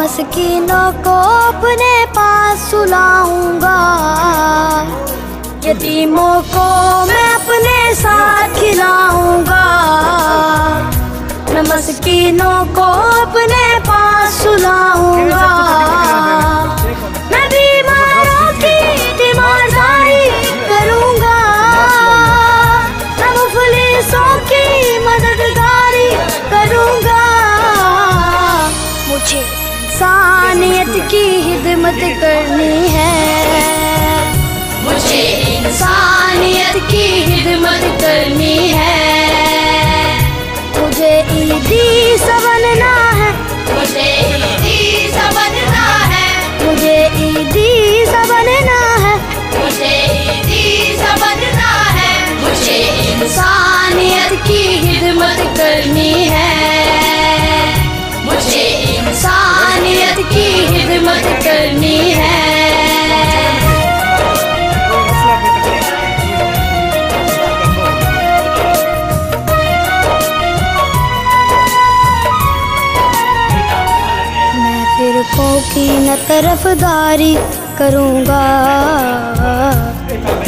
मस्कीनों को अपने पास सुलाऊंगा, यतीमों को मैं अपने साथ खिलाऊंगा। मैं मस्कीनों को अपने पास सुलाऊंगा, मैं बीमारों की तीमारदारी करूंगा, मैं मुफलिसों की मददगारी करूंगा। मुझे इंसानियत की खिदमत करनी है, मुझे इंसानियत की खिदमत करनी है। मुझे ईदी सा बनना है, मुझे ईदी सा बनना है, मुझे ईदी सा बनना है, मुझे ईदी सा बनना है। मुझे इंसानियत की खिदमत करनी है, मुझे इंसानियत की खिदमत करनी है। मैं फिरकों की न तरफदारी करूँगा,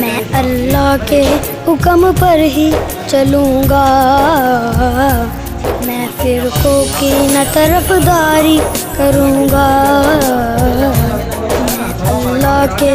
मैं अल्लाह के हुक्म पर ही चलूँगा। मैं फिरकों की न तरफदारी करूँगा, मैं अल्लाह के